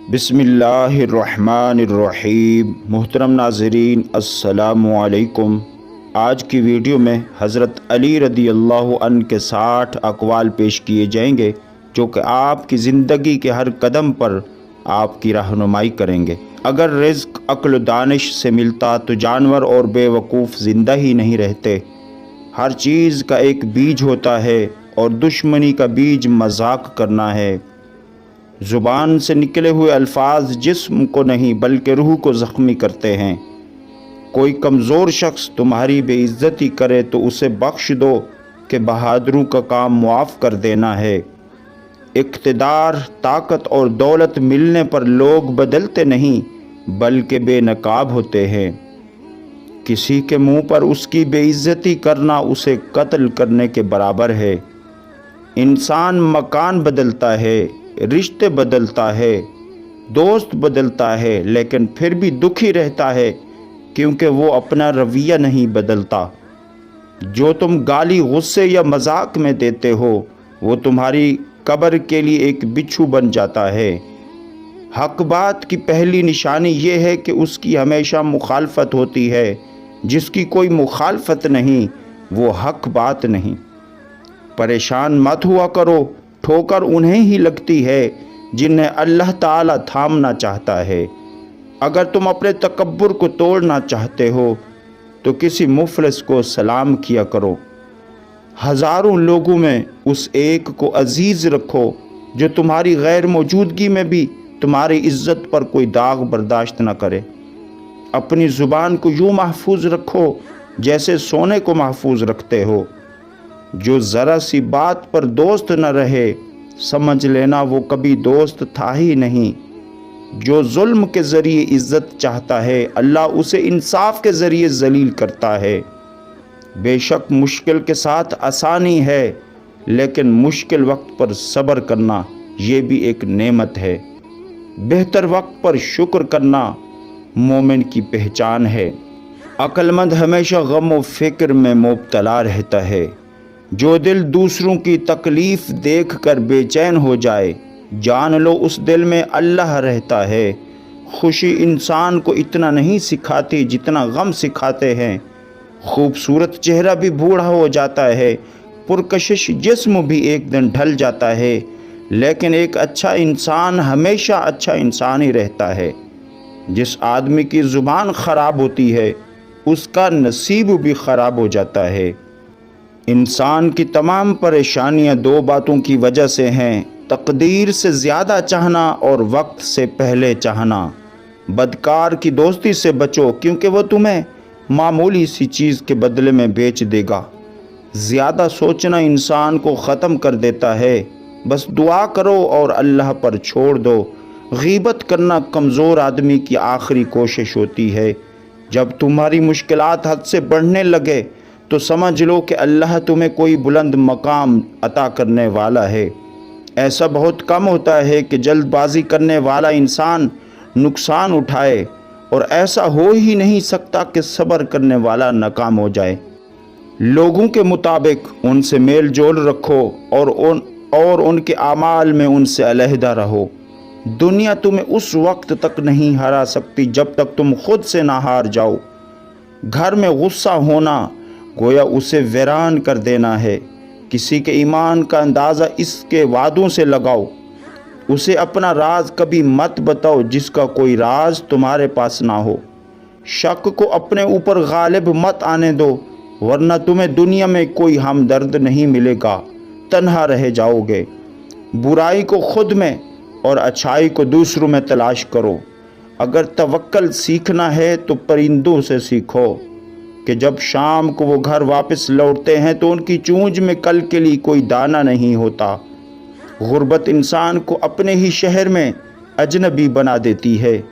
बिस्मिल्लाहिर्रहमानिर्रहीम। मोहतरम नाज़रीन, अस्सलामु अलैकुम। आज की वीडियो में हज़रत अली रदी अल्लाह अन्हु के 60 अक़वाल पेश किए जाएंगे जो कि आपकी ज़िंदगी के हर कदम पर आपकी रहनुमाई करेंगे। अगर रिज़्क़ अक्ल दानिश से मिलता तो जानवर और बेवकूफ़ ज़िंदा ही नहीं रहते। हर चीज़ का एक बीज होता है और दुश्मनी का बीज मजाक करना है। ज़ुबान से निकले हुए अल्फाज जिस्म को नहीं बल्कि रूह को ज़ख्मी करते हैं। कोई कमज़ोर शख्स तुम्हारी बेइज्जती करे तो उसे बख्श दो कि बहादुरों का काम मुआफ़ कर देना है। इक़्तिदार, ताकत और दौलत मिलने पर लोग बदलते नहीं बल्कि बेनकाब होते हैं। किसी के मुंह पर उसकी बेइज्जती करना उसे कत्ल करने के बराबर है। इंसान मकान बदलता है, रिश्ते बदलता है, दोस्त बदलता है, लेकिन फिर भी दुखी रहता है क्योंकि वो अपना रवैया नहीं बदलता। जो तुम गाली गुस्से या मजाक में देते हो वो तुम्हारी कब्र के लिए एक बिच्छू बन जाता है। हक बात की पहली निशानी ये है कि उसकी हमेशा मुखालफत होती है। जिसकी कोई मुखालफत नहीं वो हक बात नहीं। परेशान मत हुआ करो, ठोकर उन्हें ही लगती है जिन्हें अल्लाह ताला थामना चाहता है। अगर तुम अपने तकब्बुर को तोड़ना चाहते हो तो किसी मुफलिस को सलाम किया करो। हज़ारों लोगों में उस एक को अजीज़ रखो जो तुम्हारी गैर मौजूदगी में भी तुम्हारी इज़्ज़त पर कोई दाग बर्दाश्त न करे। अपनी ज़ुबान को यूँ महफूज रखो जैसे सोने को महफूज रखते हो। जो ज़रा सी बात पर दोस्त न रहे समझ लेना वो कभी दोस्त था ही नहीं। जो जुल्म के ज़रिए इज़्ज़त चाहता है अल्लाह उसे इंसाफ के ज़रिए ज़लील करता है। बेशक मुश्किल के साथ आसानी है लेकिन मुश्किल वक्त पर सब्र करना ये भी एक नेमत है। बेहतर वक्त पर शुक्र करना मोमिन की पहचान है। अक्लमंद हमेशा गम व फ़िक्र में मुब्तला रहता है। जो दिल दूसरों की तकलीफ़ देख कर बेचैन हो जाए जान लो उस दिल में अल्लाह रहता है। खुशी इंसान को इतना नहीं सिखाती जितना गम सिखाते हैं। खूबसूरत चेहरा भी बूढ़ा हो जाता है, पुरकशिश जिस्म भी एक दिन ढल जाता है, लेकिन एक अच्छा इंसान हमेशा अच्छा इंसान ही रहता है। जिस आदमी की ज़ुबान ख़राब होती है उसका नसीब भी ख़राब हो जाता है। इंसान की तमाम परेशानियां दो बातों की वजह से हैं: तकदीर से ज़्यादा चाहना और वक्त से पहले चाहना। बदकार की दोस्ती से बचो क्योंकि वो तुम्हें मामूली सी चीज़ के बदले में बेच देगा। ज़्यादा सोचना इंसान को ख़त्म कर देता है। बस दुआ करो और अल्लाह पर छोड़ दो। गीबत करना कमज़ोर आदमी की आखिरी कोशिश होती है। जब तुम्हारी मुश्किलात हद से बढ़ने लगे तो समझ लो कि अल्लाह तुम्हें कोई बुलंद मकाम अता करने वाला है। ऐसा बहुत कम होता है कि जल्दबाजी करने वाला इंसान नुकसान उठाए और ऐसा हो ही नहीं सकता कि सब्र करने वाला नाकाम हो जाए। लोगों के मुताबिक उनसे मेल जोल रखो और उनके आमाल में उनसे अलहदा रहो। दुनिया तुम्हें उस वक्त तक नहीं हरा सकती जब तक तुम खुद से ना हार जाओ। घर में गुस्सा होना गोया उसे वीरान कर देना है। किसी के ईमान का अंदाज़ा इसके वादों से लगाओ। उसे अपना राज कभी मत बताओ जिसका कोई राज तुम्हारे पास ना हो। शक को अपने ऊपर गालिब मत आने दो वरना तुम्हें दुनिया में कोई हमदर्द नहीं मिलेगा, तन्हा रह जाओगे। बुराई को खुद में और अच्छाई को दूसरों में तलाश करो। अगर तवक्कल सीखना है तो परिंदों से सीखो कि जब शाम को वो घर वापस लौटते हैं तो उनकी चूंज में कल के लिए कोई दाना नहीं होता। गुर्बत इंसान को अपने ही शहर में अजनबी बना देती है।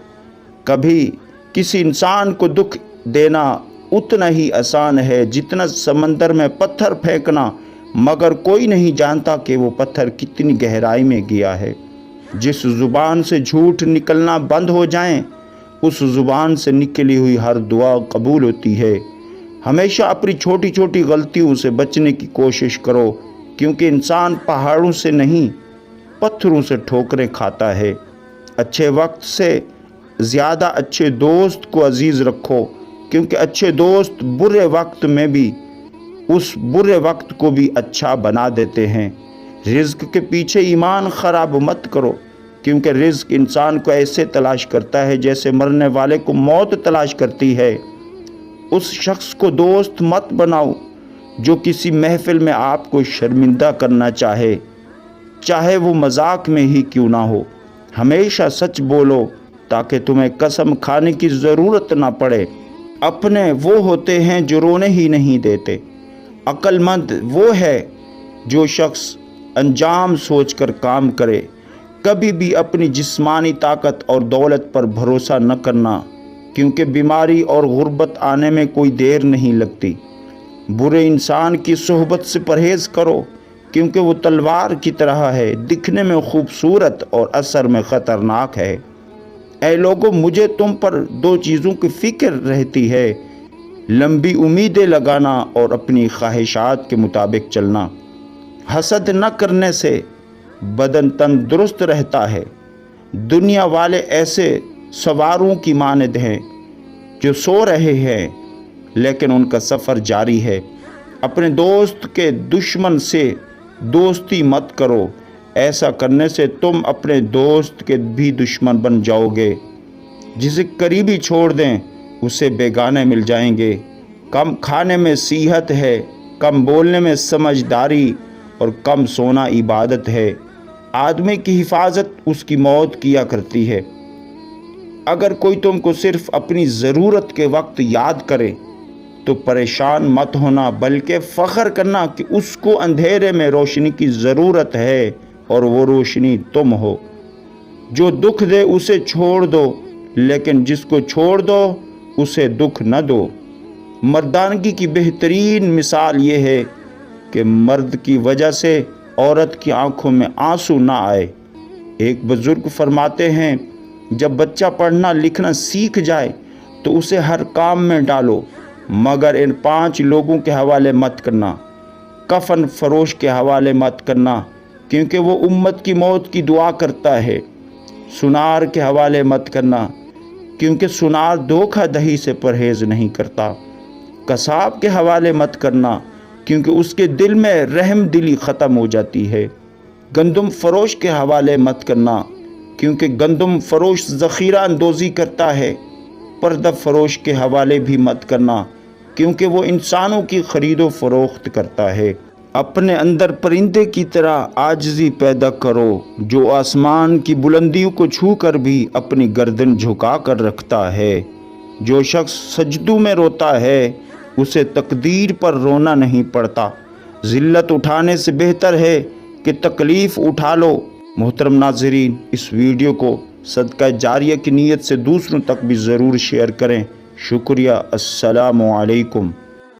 कभी किसी इंसान को दुख देना उतना ही आसान है जितना समंदर में पत्थर फेंकना, मगर कोई नहीं जानता कि वो पत्थर कितनी गहराई में गया है। जिस ज़ुबान से झूठ निकलना बंद हो जाए उस ज़ुबान से निकली हुई हर दुआ कबूल होती है। हमेशा अपनी छोटी छोटी गलतियों से बचने की कोशिश करो क्योंकि इंसान पहाड़ों से नहीं पत्थरों से ठोकरें खाता है। अच्छे वक्त से ज़्यादा अच्छे दोस्त को अजीज़ रखो, क्योंकि अच्छे दोस्त बुरे वक्त में भी उस बुरे वक्त को भी अच्छा बना देते हैं। रिज़्क के पीछे ईमान ख़राब मत करो, क्योंकि रिज़्क इंसान को ऐसे तलाश करता है जैसे मरने वाले को मौत तलाश करती है। उस शख्स को दोस्त मत बनाओ जो किसी महफिल में आपको शर्मिंदा करना चाहे वो मजाक में ही क्यों ना हो। हमेशा सच बोलो ताकि तुम्हें कसम खाने की ज़रूरत ना पड़े। अपने वो होते हैं जो रोने ही नहीं देते। अक्लमंद वो है जो शख्स अंजाम सोचकर काम करे। कभी भी अपनी जिस्मानी ताकत और दौलत पर भरोसा न करना, क्योंकि बीमारी और गुर्बत आने में कोई देर नहीं लगती। बुरे इंसान की सोहबत से परहेज़ करो, क्योंकि वो तलवार की तरह है, दिखने में खूबसूरत और असर में ख़तरनाक है। ऐ लोगों, मुझे तुम पर दो चीज़ों की फ़िक्र रहती है, लंबी उम्मीदें लगाना और अपनी ख्वाहिशात के मुताबिक चलना। हसद न करने से बदन तंदुरुस्त रहता है। दुनिया वाले ऐसे सवारों की मानद हैं जो सो रहे हैं लेकिन उनका सफ़र जारी है। अपने दोस्त के दुश्मन से दोस्ती मत करो, ऐसा करने से तुम अपने दोस्त के भी दुश्मन बन जाओगे। जिसे करीबी छोड़ दें उसे बेगाने मिल जाएंगे। कम खाने में सेहत है, कम बोलने में समझदारी और कम सोना इबादत है। आदमी की हिफाजत उसकी मौत किया करती है। अगर कोई तुमको सिर्फ अपनी ज़रूरत के वक्त याद करे तो परेशान मत होना, बल्कि फ़ख्र करना कि उसको अंधेरे में रोशनी की ज़रूरत है और वो रोशनी तुम हो। जो दुख दे उसे छोड़ दो, लेकिन जिसको छोड़ दो उसे दुख न दो। मर्दानगी की बेहतरीन मिसाल ये है कि मर्द की वजह से औरत की आंखों में आंसू ना आए। एक बुजुर्ग फरमाते हैं, जब बच्चा पढ़ना लिखना सीख जाए तो उसे हर काम में डालो, मगर इन 5 लोगों के हवाले मत करना। कफन फरोश के हवाले मत करना, क्योंकि वो उम्मत की मौत की दुआ करता है। सुनार के हवाले मत करना, क्योंकि सुनार धोखाधड़ी से परहेज़ नहीं करता। कसाब के हवाले मत करना, क्योंकि उसके दिल में रहम दिली ख़त्म हो जाती है। गंदम फरोश के हवाले मत करना, क्योंकि गंदम फरोश ज़ख़ीरा अंदोज़ी करता है। पर्दा फरोश के हवाले भी मत करना, क्योंकि वो इंसानों की ख़रीदो फ़रोख्त करता है। अपने अंदर परिंदे की तरह आजिज़ी पैदा करो, जो आसमान की बुलंदियों को छू कर भी अपनी गर्दन झुका कर रखता है। जो शख्स सजदों में रोता है उसे तकदीर पर रोना नहीं पड़ता। ज़िल्लत उठाने से बेहतर है कि तकलीफ़ उठा लो। मोहतरम नाज़रीन, इस वीडियो को सदका जारिया की नीयत से दूसरों तक भी ज़रूर शेयर करें। शुक्रिया। अस्सलामु अलैकुम।